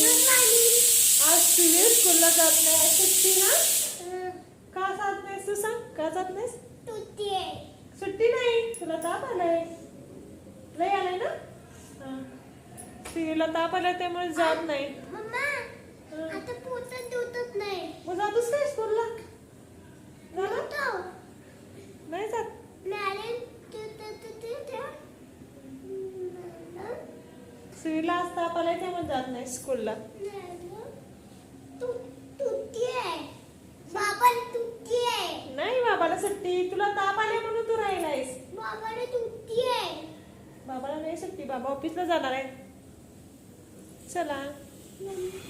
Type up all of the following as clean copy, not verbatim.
आज सिव्हिल स्कूलला जात नाही, सुट्टी ना? का जात नाहीस तू सांग? का जात नाहीस? सुट्टी नाही, तुला ताप आलाय. लय आलाय ना? सिव्हिलला ताप आलाय त्यामुळे जात नाही. मग जातोस काय स्कूलला? नाही जात. सिव्हिलला आज ताप आलाय त्यामुळे जात नाही स्कूलला. नाही बाबाला सुट्टी, तुला ताप आले म्हणून तू राहिलायस. बाबाला नाही सुट्टी, बाबा ऑफिसला जाणार आहे. चला.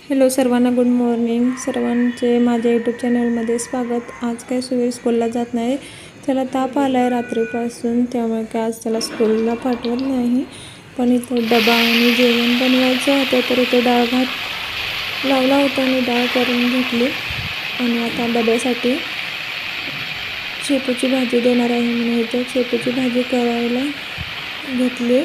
हॅलो सर्वांना, गुड मॉर्निंग. सर्वांचे माझ्या यूट्यूब चॅनलमध्ये स्वागत. आज काय सुवीर स्कूलला जात नाही, त्याला ताप आला आहे रात्रीपासून, त्यामुळे काय आज त्याला स्कूलला पाठवत नाही. पण इथं डबा आणि जेवण बनवायचं होतं, तर इथे डाळ भात लावला होता आणि डाळ करून घेतली. आणि आता डब्यासाठी शेपूची भाजी देणार आहे म्हणून इथे शेपूची भाजी करायला घेतली.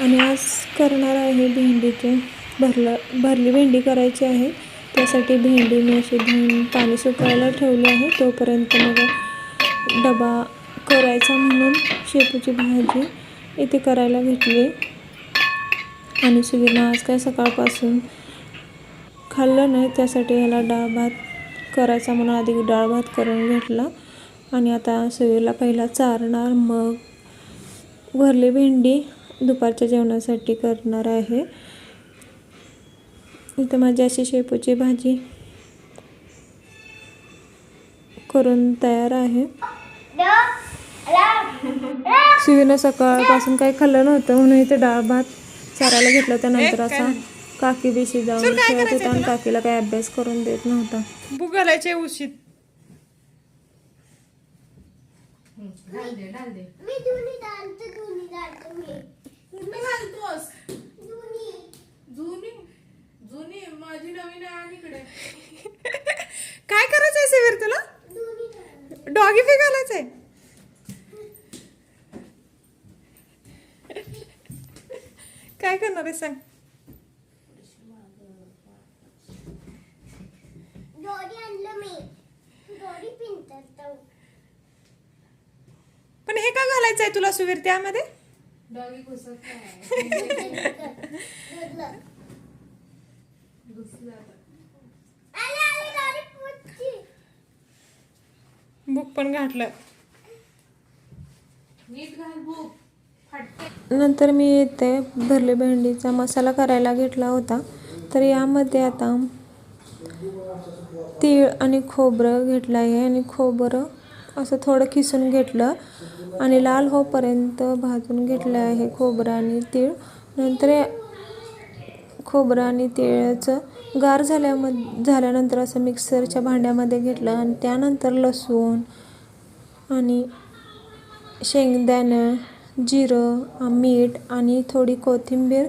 आणि आज करणार आहे भेंडीचे भरली भेंडी करायची आहे. त्यासाठी भेंडी मी अशी धुवून पाणी सुकायला ठेवले आहे. तोपर्यंत मग डबा करायचा म्हणून शेपूची भाजी इथे करायला घेतली. आणि सुवीरनं आज काय सकाळपासून खाल्लं नाही, त्यासाठी ह्याला डाळ भात करायचा म्हणून आधी डाळ भात करून घेतला. आणि आता सुवीरला पहिला चारणार, मग भरली भेंडी दुपारच्या जेवणासाठी करणार आहे. इथं माझी अशी शेपूची भाजी करून तयार आहे. सुवीरनं सकाळपासून काही खाल्लं नव्हतं म्हणून इथे डाळ भात चारायला घेतला. त्यानंतर असा काकी बेशी जाऊन खेळत होता आणि काकीला काही अभ्यास करून देत नव्हता. बुक घालायचे उशीत. माझी नवीन आहे इकडे. काय करायचंय सिवीर तुला? डॉगी फी घालायचंय. काय करणार आहे सांग? पण हे का घालायचंय तुला सुवीर त्यामध्ये? डॉगी बुक पण घातलं. नंतर मी इथे भरली भेंडीचा मसाला करायला घेतला होता. तर यामध्ये आता तीळ आणि खोबरं घेतलं आहे. आणि खोबरं असं थोडं किसून घेतलं आणि लाल होईपर्यंत भाजून घेतलं आहे खोबरं आणि तीळ. नंतर खोबरं आणि तिळाचं गार झाल्यानंतर असं मिक्सरच्या भांड्यामध्ये घेतलं. आणि त्यानंतर लसूण आणि शेंगदाणं, जिरं, मीठ आणि थोडी कोथिंबीर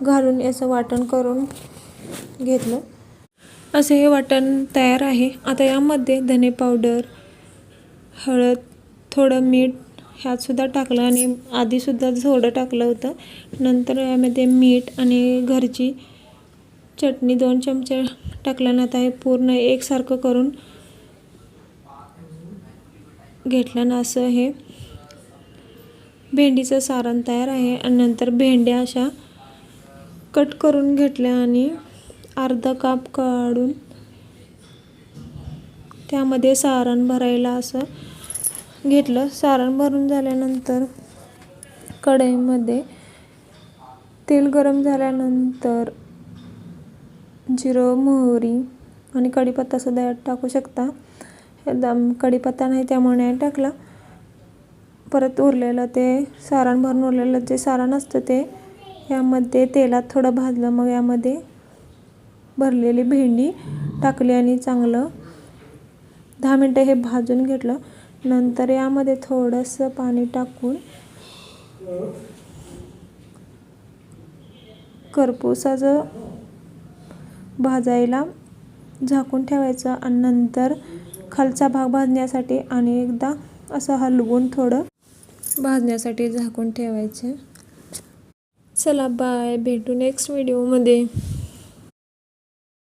घालून याचं वाटण करून घेतलं. असं हे वाटण तयार आहे. आता यामध्ये धने पावडर, हळद, थोडं मीठ ह्यातसुद्धा टाकलं आणि आधीसुद्धा थोडं टाकलं होतं. नंतर यामध्ये मीठ आणि घरची चटणी 2 चमचे टाकल्यानं आता हे पूर्ण एकसारखं करून घेतल्यानं असं हे भेंडीचं सारण तयार आहे. आणि नंतर भेंड्या अशा कट करून घेतल्या आणि अर्धा काप काढून त्यामध्ये सारण भरायला असं घेतलं. सारण भरून झाल्यानंतर कढईमध्ये तेल गरम झाल्यानंतर जिरं, मोहरी आणि कढीपत्तासुद्धा यात टाकू शकता. कढीपत्ता नाही त्यामुळे नाही टाकला. परत उरलेलं ते सारण भरून उरलेलं जे सारण असतं ते यामध्ये तेलात थोडं भाजलं. मग यामध्ये भरलेली भेंडी टाकली आणि चांगलं 10 मिनटं हे भाजून घेतलं. नंतर यामध्ये थोडंसं पाणी टाकून करपूसाचं भाजायला झाकून ठेवायचं. आणि नंतर खालचा भाग भाजण्यासाठी आणि एकदा असं हलवून थोडं भाजण्यासाठी झाकून ठेवायचं. चला बाय, भेटू नेक्स्ट व्हिडिओमध्ये.